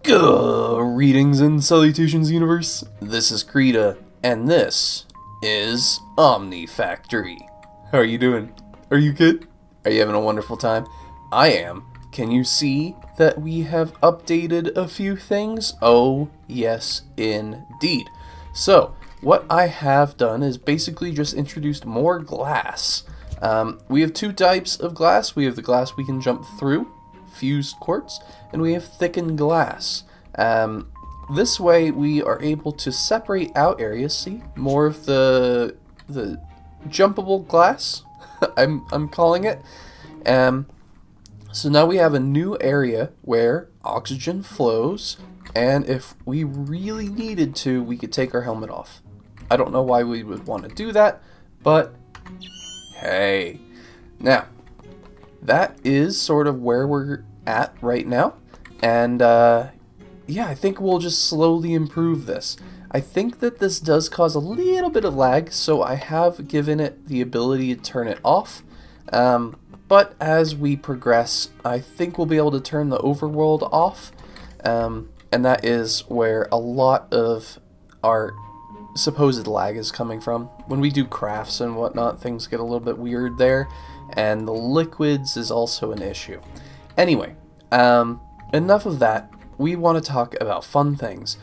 Greetings and salutations, universe. This is Creeta, and this is Omnifactory. How are you doing? Are you good? Are you having a wonderful time? I am. Can you see that we have updated a few things? Oh, yes, indeed. So, what I have done is basically just introduced more glass. We have two types of glass. We have the glass we can jump through, fused quartz, and we have thickened glass. This way we are able to separate out areas, see, more of the jumpable glass, I'm calling it. So now we have a new area where oxygen flows, and if we really needed to, we could take our helmet off. I don't know why we would want to do that, but hey. Now, that is sort of where we're at right now, and yeah, I think we'll just slowly improve this. I think that this does cause a little bit of lag, so I have given it the ability to turn it off, but as we progress, I think we'll be able to turn the overworld off, and that is where a lot of our supposed lag is coming from. When we do crafts and whatnot, things get a little bit weird there, and the liquids is also an issue. Anyway, enough of that. We want to talk about fun things.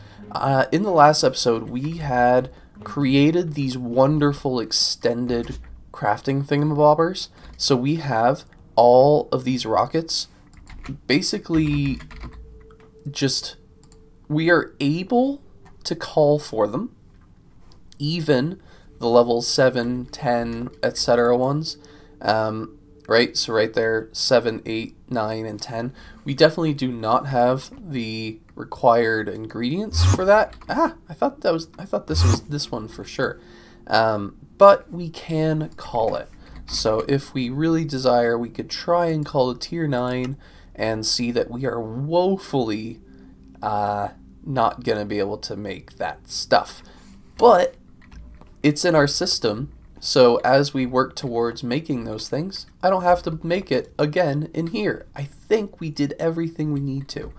In the last episode, we had created these wonderful extended crafting thingamabobbers. So we have all of these rockets. Basically, we are able to call for them. Even the level 7, 10, etc. ones. Right, so right there, 7, 8, 9, and 10. We definitely do not have the required ingredients for that. I thought this was this one for sure. But we can call it. So if we really desire, we could try and call it tier 9 and see that we are woefully not gonna be able to make that stuff. But it's in our system. So as we work towards making those things, I don't have to make it again in here. I think we did everything we need to.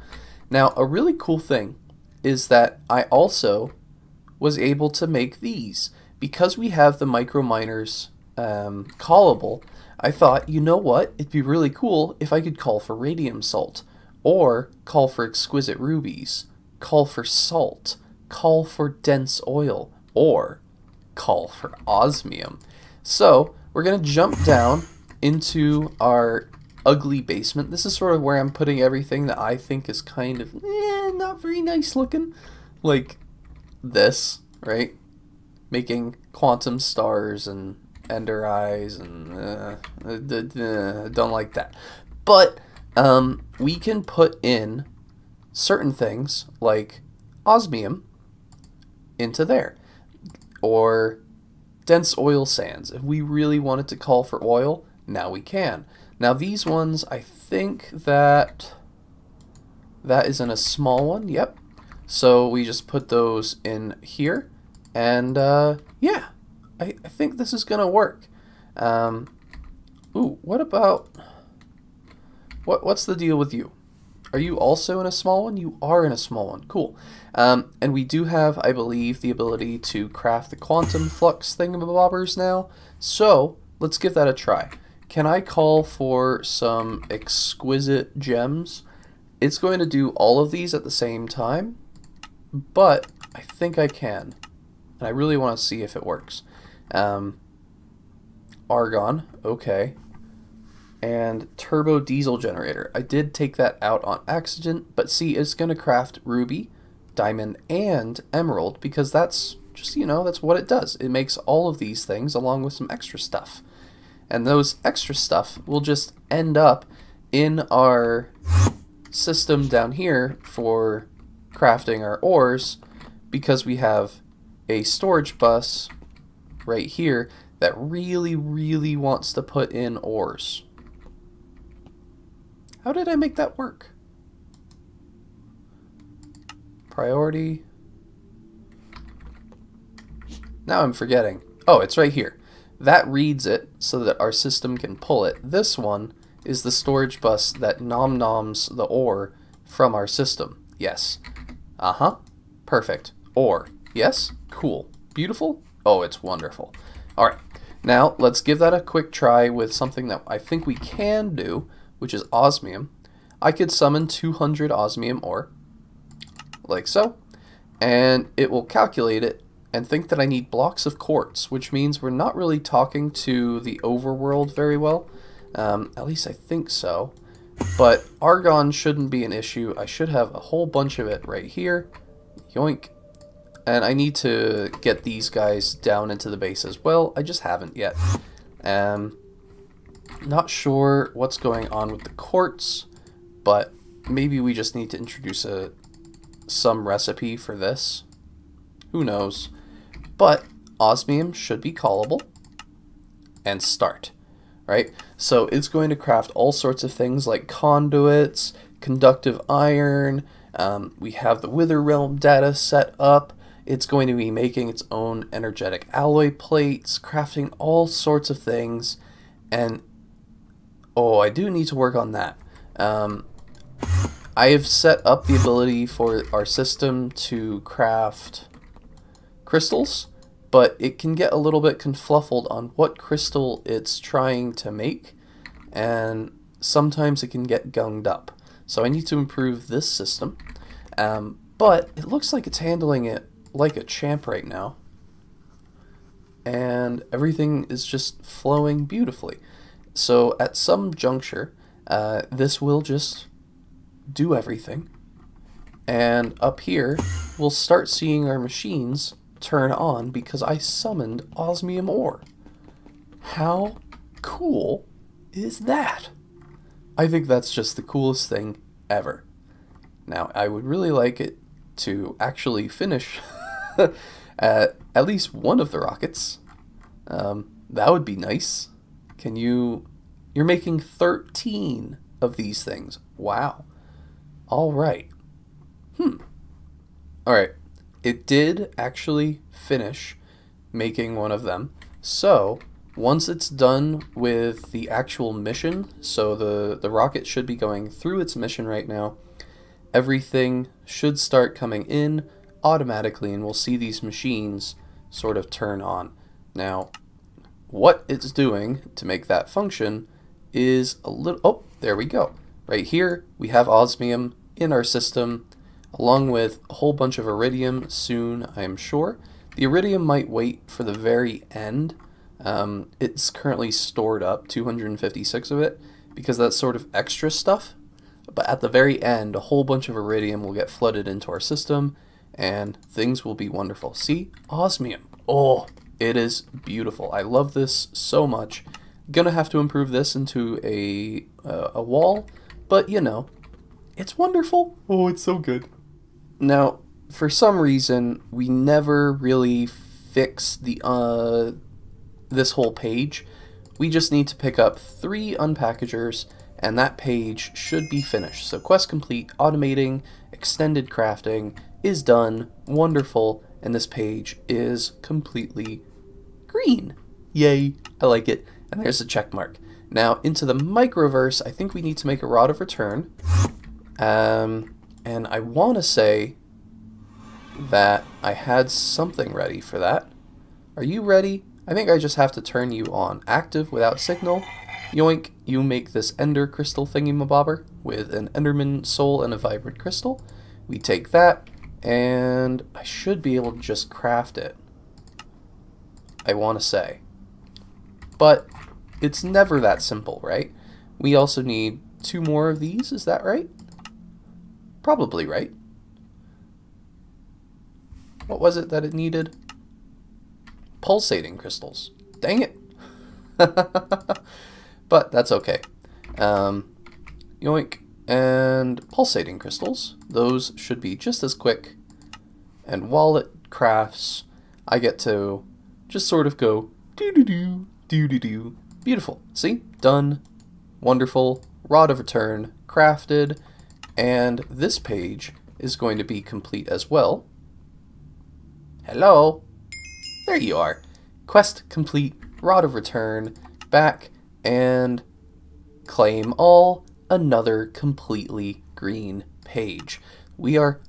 Now, a really cool thing is that I also was able to make these. Because we have the micro miners callable, I thought, you know what? It'd be really cool if I could call for radium salt, or call for exquisite rubies, call for salt, call for dense oil, or call for osmium. So we're gonna jump down into our ugly basement. This is sort of where I'm putting everything that I think is kind of not very nice looking, like this, right? Making quantum stars and ender eyes, and don't like that. But we can put in certain things like osmium into there, or dense oil sands. If we really wanted to call for oil, now we can. Now these ones, I think that is in a small one, yep. So we just put those in here, and yeah, I think this is gonna work. Ooh, what about, what's the deal with you? Are you also in a small one? You are in a small one. Cool. And we do have, I believe, the ability to craft the quantum flux thingamabobbers now. So let's give that a try. Can I call for some exquisite gems? It's going to do all of these at the same time, but I think I can. And I really want to see if it works. Argon, okay. And turbo diesel generator. I did take that out on accident, but see, it's going to craft ruby, diamond, and emerald, because that's just, you know, that's what it does. It makes all of these things along with some extra stuff. And those extra stuff will just end up in our system down here for crafting our ores, because we have a storage bus right here that really, really wants to put in ores. How did I make that work? Priority. Now I'm forgetting. Oh, it's right here. That reads it so that our system can pull it. This one is the storage bus that nom-noms the ore from our system. Yes. Uh-huh. Perfect. Ore. Yes. Cool. Beautiful. Oh, it's wonderful. All right. Now, let's give that a quick try with something that I think we can do, which is osmium. I could summon 200 osmium ore, like so, and it will calculate it and think that I need blocks of quartz, which means we're not really talking to the overworld very well. At least I think so. But argon shouldn't be an issue. I should have a whole bunch of it right here. Yoink. And I need to get these guys down into the base as well. I just haven't yet. Not sure what's going on with the quartz, but maybe we just need to introduce some recipe for this. Who knows? But osmium should be callable. And start. Right? So it's going to craft all sorts of things like conduits, conductive iron. We have the Wither Realm data set up. It's going to be making its own energetic alloy plates, crafting all sorts of things. And, oh, I do need to work on that. I have set up the ability for our system to craft crystals, but it can get a little bit confluffled on what crystal it's trying to make, and sometimes it can get gunged up. So I need to improve this system, but it looks like it's handling it like a champ right now, and everything is just flowing beautifully. So at some juncture, this will just do everything, and up here we'll start seeing our machines turn on because I summoned osmium ore. How cool is that? I think that's just the coolest thing ever. Now, I would really like it to actually finish at least one of the rockets. That would be nice. You're making 13 of these things. Wow. All right. All right. It did actually finish making one of them. So once it's done with the actual mission, so the rocket should be going through its mission right now, everything should start coming in automatically, and we'll see these machines sort of turn on. Now, what it's doing to make that function is a little... Oh, there we go. Right here, we have osmium in our system, along with a whole bunch of iridium soon, I am sure. The iridium might wait for the very end. It's currently stored up, 256 of it, because that's sort of extra stuff. But at the very end, a whole bunch of iridium will get flooded into our system, and things will be wonderful. See? Osmium. Oh, it is beautiful. I love this so much. Gonna have to improve this into a wall, but you know, it's wonderful. Oh, it's so good. Now, for some reason, we never really fix the this whole page. We just need to pick up 3 unpackagers, and that page should be finished. So quest complete, automating, extended crafting is done, wonderful, and this page is completely green. Yay, I like it. And there's a check mark. Now, into the microverse, I think we need to make a rod of return. And I want to say that I had something ready for that. Are you ready? I think I just have to turn you on. Active without signal. Yoink, you make this ender crystal thingy-mabobber with an enderman soul and a vibrant crystal. We take that, and I should be able to just craft it. I want to say. But it's never that simple, right? We also need 2 more of these, is that right? Probably right. What was it that it needed? Pulsating crystals. Dang it. But that's okay. Yoink. And pulsating crystals. Those should be just as quick. And while it crafts, I get to just sort of go doo-doo-doo, doo-doo-doo. Beautiful. See? Done. Wonderful. Rod of return. Crafted. And this page is going to be complete as well. Hello? There you are. Quest complete. Rod of return. Back. And claim all. Another completely green page. we are,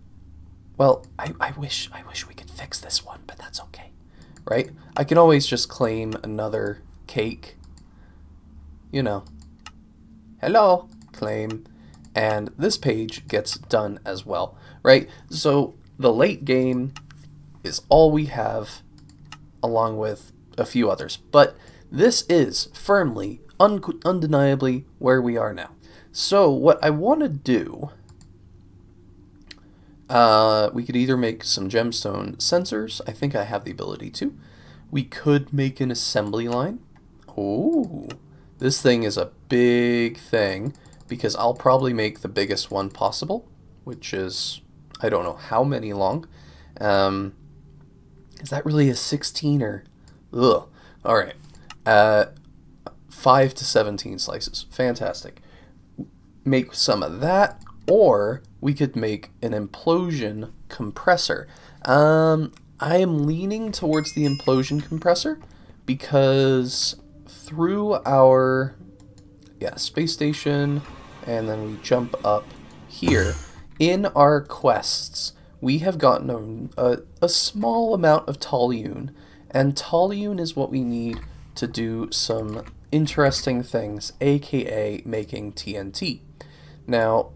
well, I wish we could fix this one, but that's okay, right? I can always just claim another cake, you know. Hello, claim, and this page gets done as well, right? So the late game is all we have, along with a few others, but this is firmly, undeniably where we are now. So what I want to do, we could either make some gemstone sensors. I think I have the ability to. We could make an assembly line. Ooh, this thing is a big thing, because I'll probably make the biggest one possible, which is, I don't know how many long. Is that really a 16 or? Ugh. All right. 5 to 17 slices. Fantastic. Make some of that, or we could make an implosion compressor. I am leaning towards the implosion compressor because through our space station, and then we jump up here in our quests, we have gotten a small amount of toluene, and toluene is what we need to do some interesting things, aka making TNT. Now,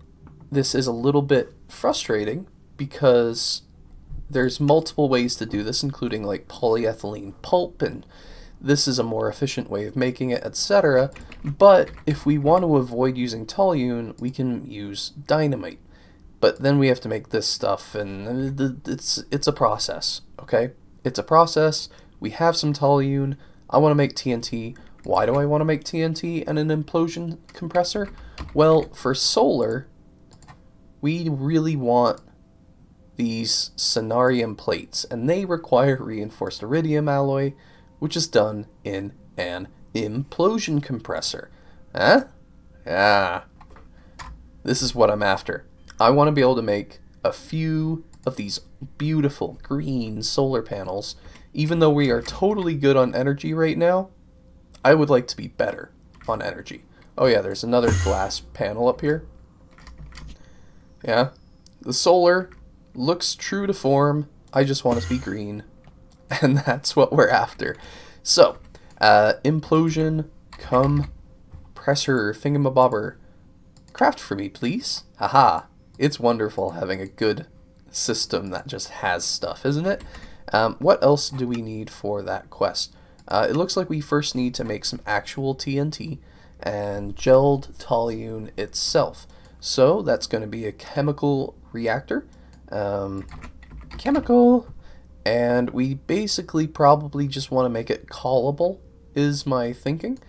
this is a little bit frustrating because there's multiple ways to do this, including like polyethylene pulp, and this is a more efficient way of making it, etc. But if we want to avoid using toluene, we can use dynamite. But then we have to make this stuff, and it's a process, okay? It's a process. We have some toluene. I want to make TNT. Why do I want to make TNT and an implosion compressor? Well, for solar, we really want these sonarium plates, and they require reinforced iridium alloy, which is done in an implosion compressor. Huh? Yeah. This is what I'm after. I want to be able to make a few of these beautiful green solar panels. Even though we are totally good on energy right now, I would like to be better on energy. Oh yeah, there's another glass panel up here. Yeah, the solar looks true to form. I just want it to be green, and that's what we're after. So, implosion compressor thingamabobber, craft for me, please. Haha, it's wonderful having a good system that just has stuff, isn't it? What else do we need for that quest? It looks like we first need to make some actual TNT and gelled toluene itself. So that's going to be a chemical reactor. Chemical, and we basically probably just want to make it callable, is my thinking.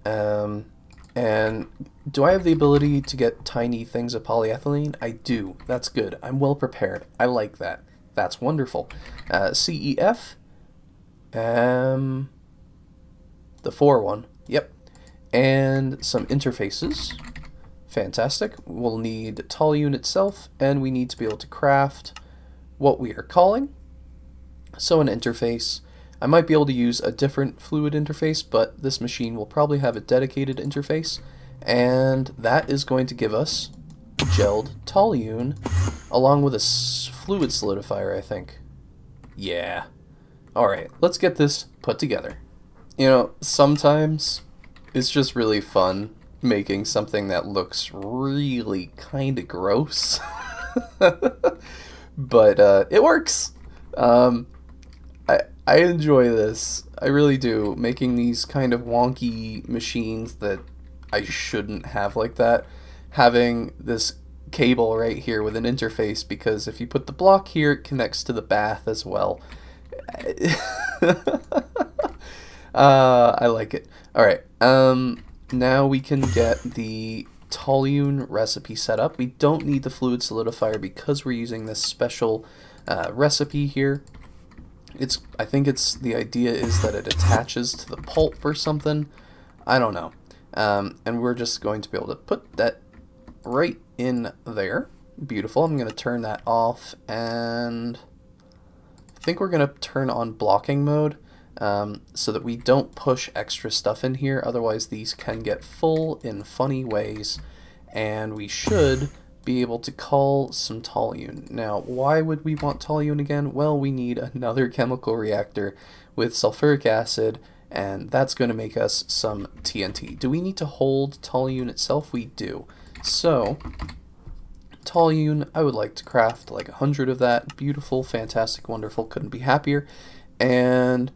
And do I have the ability to get tiny things of polyethylene? I do. That's good. I'm well prepared. I like that. That's wonderful. CEF. The 4 one. Yep. And some interfaces. Fantastic. We'll need toluene itself, and we need to be able to craft what we are calling. So an interface. I might be able to use a different fluid interface, but this machine will probably have a dedicated interface, and that is going to give us gelled toluene along with a fluid solidifier, I think. Yeah. Alright, let's get this put together. You know, sometimes it's just really fun making something that looks really kind of gross. But it works. I enjoy this. I really do. Making these kind of wonky machines that I shouldn't have like that. Having this cable right here with an interface, because if you put the block here, it connects to the bath as well. I like it. Alright, now we can get the toluene recipe set up. We don't need the fluid solidifier because we're using this special recipe here. I think the idea is that it attaches to the pulp or something. I don't know. And we're just going to be able to put that right in there. Beautiful. I'm going to turn that off, and I think we're going to turn on blocking mode so that we don't push extra stuff in here. Otherwise these can get full in funny ways, and we should be able to call some toluene. Now, why would we want toluene again? Well, we need another chemical reactor with sulfuric acid, and that's going to make us some TNT. Do we need to hold toluene itself? We do. So, toluene, I would like to craft like 100 of that. Beautiful, fantastic, wonderful, couldn't be happier. And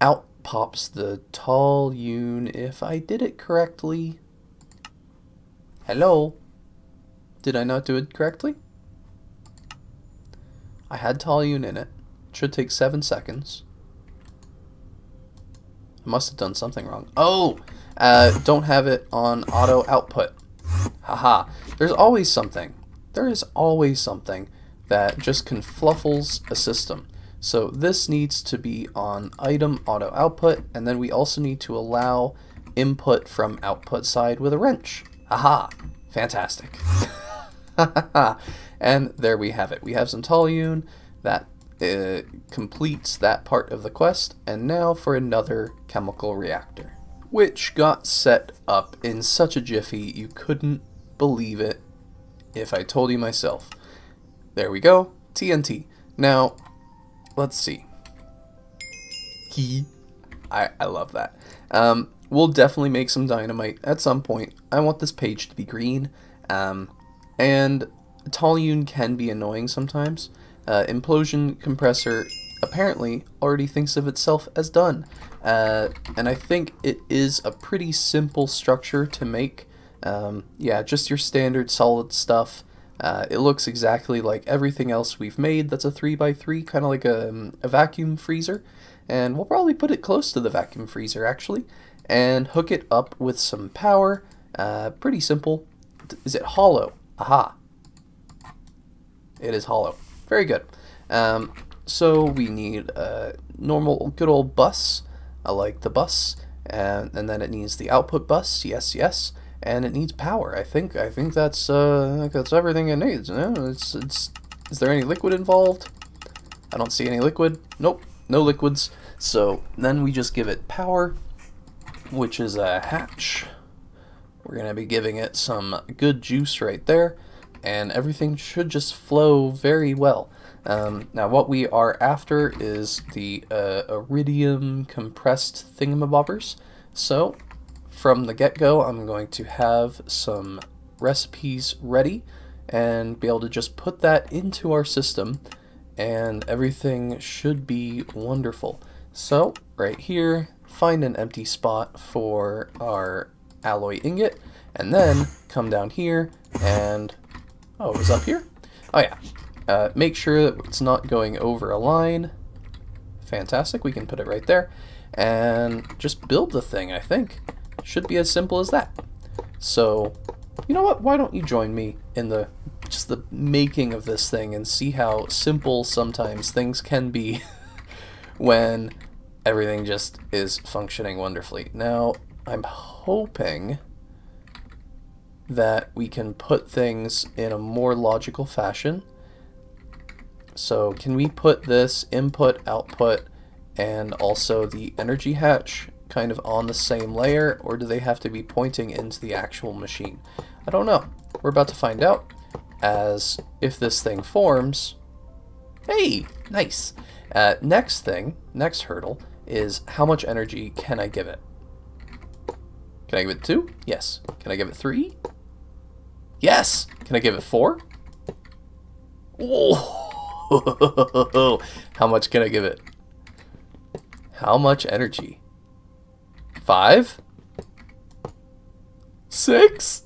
out pops the toluene, if I did it correctly. Hello? Did I not do it correctly? I had toluene in it. It should take 7 seconds. I must have done something wrong. Oh! Don't have it on auto output. Haha. There's always something. There is always something that just confluffles a system. So this needs to be on item auto output, and then we also need to allow input from output side with a wrench. Haha. Fantastic. And there we have it. We have some toluene that completes that part of the quest, and now for another chemical reactor, which got set up in such a jiffy you couldn't believe it if I told you myself. There we go, TNT. Now, let's see. I love that. We'll definitely make some dynamite at some point. I want this page to be green. And toluene can be annoying sometimes. Implosion compressor apparently already thinks of itself as done. And I think it is a pretty simple structure to make. Yeah, just your standard solid stuff. It looks exactly like everything else we've made that's a 3x3, kind of like a vacuum freezer. And we'll probably put it close to the vacuum freezer actually, and hook it up with some power. Pretty simple. Is it hollow? Aha. It is hollow. Very good. So we need a normal good old bus. I like the bus. And then it needs the output bus. Yes, yes. And it needs power. I think that's everything it needs. Is there any liquid involved? I don't see any liquid. Nope, no liquids. So then we just give it power, which is a hatch. We're gonna be giving it some good juice right there, and everything should just flow very well. Now what we are after is the iridium compressed thingamabobbers. So from the get-go, I'm going to have some recipes ready and be able to just put that into our system, and everything should be wonderful. So right here, find an empty spot for our alloy ingot, and then come down here and, oh, it was up here? Oh yeah. Make sure that it's not going over a line. Fantastic, we can put it right there. And just build the thing, I think. Should be as simple as that. So, you know what? Why don't you join me in just the making of this thing and see how simple sometimes things can be when everything just is functioning wonderfully. Now, I'm hoping that we can put things in a more logical fashion. So can we put this input, output, and also the energy hatch kind of on the same layer, or do they have to be pointing into the actual machine? I don't know. We're about to find out, as if this thing forms. Hey, nice. Next hurdle is how much energy can I give it? Can I give it 2? Yes. Can I give it 3? Yes. Can I give it 4? Oh, how much can I give it? How much energy? 5? 6?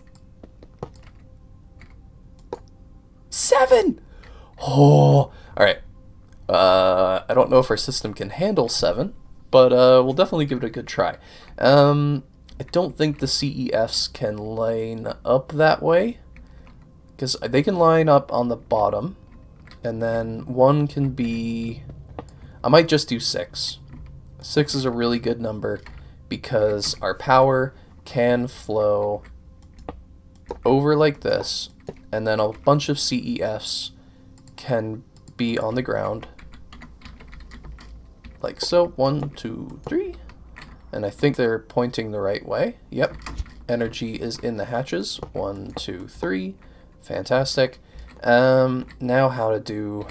7? Oh, alright. I don't know if our system can handle 7, but we'll definitely give it a good try. I don't think the CEFs can line up that way, because they can line up on the bottom, and then one can be... I might just do 6. 6 is a really good number, because our power can flow over like this, and then a bunch of CEFs can be on the ground, like so. 1, 2, 3, and I think they're pointing the right way. Yep, energy is in the hatches. 1, 2, 3, Fantastic. Now how to do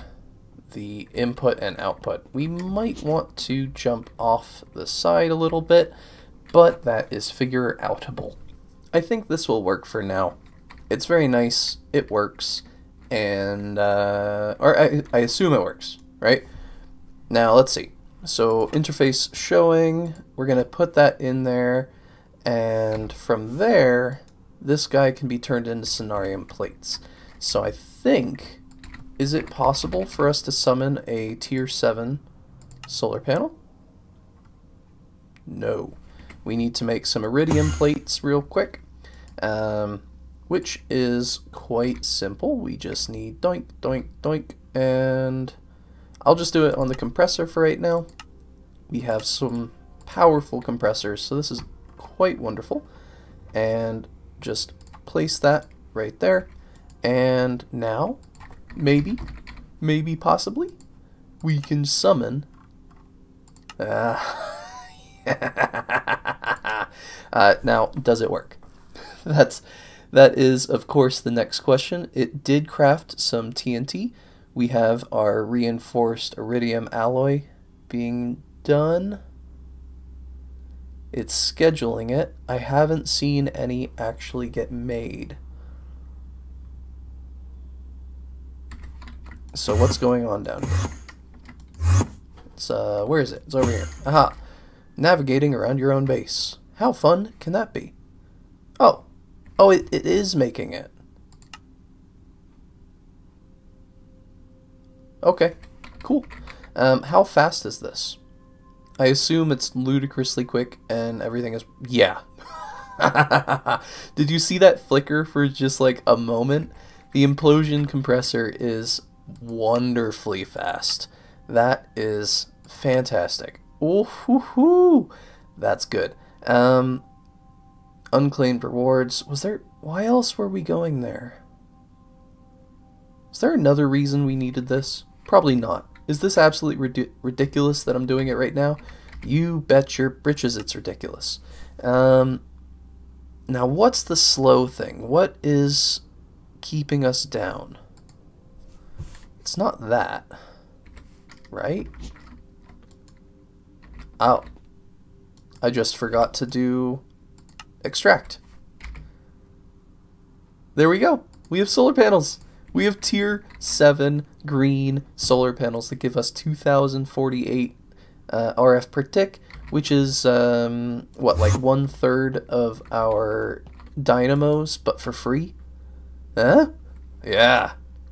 the input and output. We might want to jump off the side a little bit, but that is figure outable. I think this will work for now. It's very nice, it works, and, or I assume it works, right? Now, let's see. So, interface showing, we're going to put that in there, and from there, this guy can be turned into sonarium plates. So I think, is it possible for us to summon a tier 7 solar panel? No. We need to make some iridium plates real quick, which is quite simple. We just need doink, doink, doink, and I'll just do it on the compressor for right now. We have some powerful compressors, so this is quite wonderful. And just place that right there. And now, maybe, possibly, we can summon... now, does it work? That is, of course, the next question. It did craft some TNT. We have our Reinforced Iridium Alloy being done. It's scheduling it. I haven't seen any actually get made. So what's going on down here? It's, where is it? It's over here. Aha! Navigating around your own base. How fun can that be? Oh. Oh, it is making it. Okay. Cool. How fast is this? I assume it's ludicrously quick and everything is... Yeah. Did you see that flicker for just like a moment? The implosion compressor is wonderfully fast. That is fantastic. Oh, hoo, hoo. That's good. Unclaimed rewards. Was there... Why else were we going there? Is there another reason we needed this? Probably not. Is this absolutely ridiculous that I'm doing it right now? You bet your britches it's ridiculous. Now, what's the slow thing? What is keeping us down? It's not that, right? Oh. I just forgot to do extract. There we go. We have solar panels. We have tier 7 green solar panels that give us 2048 RF per tick, which is, what, like 1/3 of our dynamos, but for free? Huh? Yeah,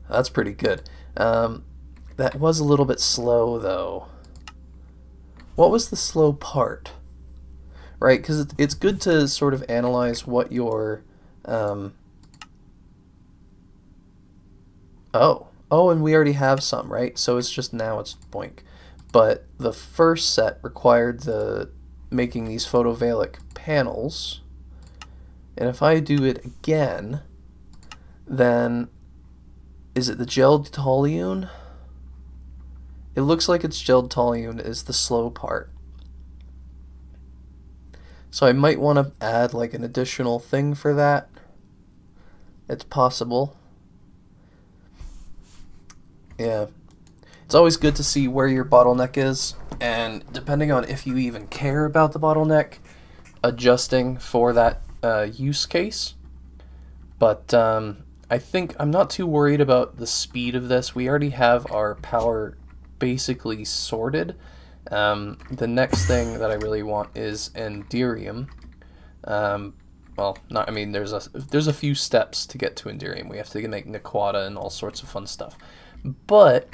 that's pretty good. That was a little bit slow, though. What was the slow part? Right, because it's good to sort of analyze what your... Oh, and we already have some, right? So it's just now it's boink. But the first set required the making these photovoltaic panels. And if I do it again, then is it the gelled toluene? It looks like it's gelled toluene is the slow part. So I might want to add like an additional thing for that. It's possible. Yeah. It's always good to see where your bottleneck is, and depending on if you even care about the bottleneck, adjusting for that use case. But I think I'm not too worried about the speed of this. We already have our power basically sorted. The next thing that I really want is Enderium. Well, not. I mean, there's a few steps to get to Enderium. We have to make Nequata and all sorts of fun stuff. But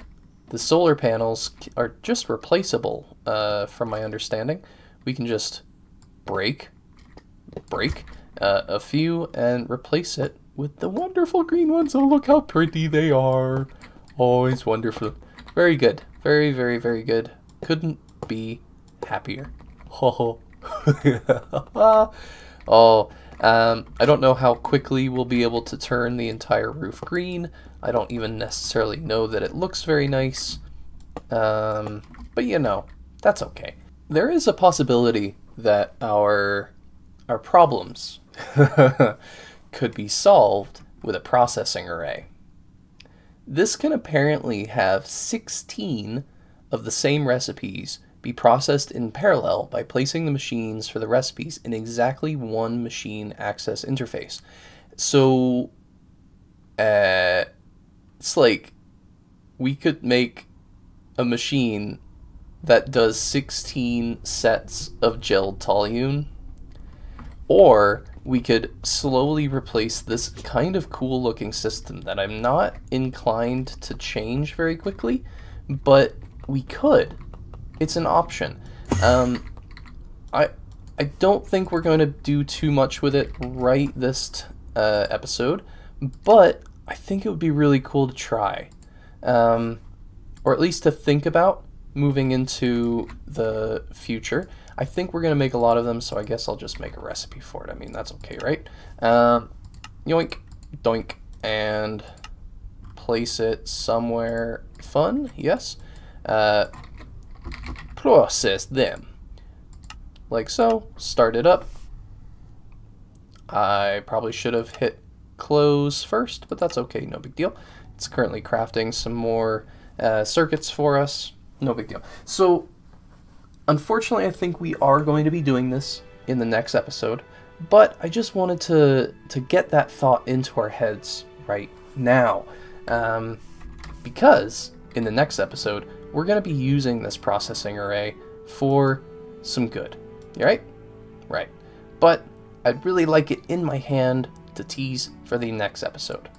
the solar panels are just replaceable, from my understanding. We can just break a few and replace it with the wonderful green ones. Oh, look how pretty they are. Always wonderful. Very good. Very, very, very good. Couldn't be happier. Oh, I don't know how quickly we'll be able to turn the entire roof green. I don't even necessarily know that it looks very nice. But you know, that's okay. There is a possibility that our problems could be solved with a processing array. This can apparently have 16 of the same recipes be processed in parallel by placing the machines for the recipes in exactly one machine access interface. So, it's like we could make a machine that does 16 sets of gelled toluene, or we could slowly replace this kind of cool looking system that I'm not inclined to change very quickly, but we could. It's an option. I don't think we're going to do too much with it right this episode, but I think it would be really cool to try, or at least to think about moving into the future. I think we're going to make a lot of them, so I guess I'll just make a recipe for it. I mean, that's okay, right? Yoink, doink, and place it somewhere fun, yes. Process them. Like so, start it up. I probably should have hit close first, but that's okay, no big deal. It's currently crafting some more circuits for us, no big deal. So, unfortunately, I think we are going to be doing this in the next episode, but I just wanted to get that thought into our heads right now, because in the next episode, we're going to be using this processing array for some good, right? Right. But I'd really like it in my hand to tease for the next episode.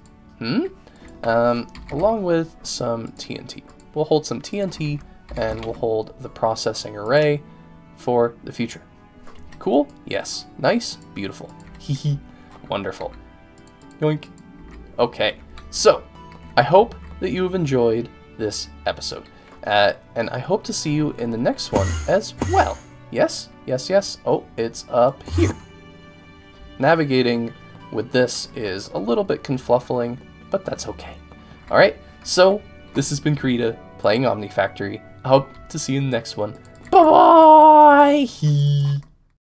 Along with some TNT. We'll hold some TNT and we'll hold the processing array for the future. Cool? Yes. Nice? Beautiful. Hehe. Wonderful. Yoink. Okay. So, I hope that you have enjoyed this episode. And I hope to see you in the next one as well. Yes? Yes, yes. Oh, it's up here. Navigating with this is a little bit confluffling, but that's okay. Alright, so this has been Creeta playing Omnifactory. I hope to see you in the next one. Bye-bye!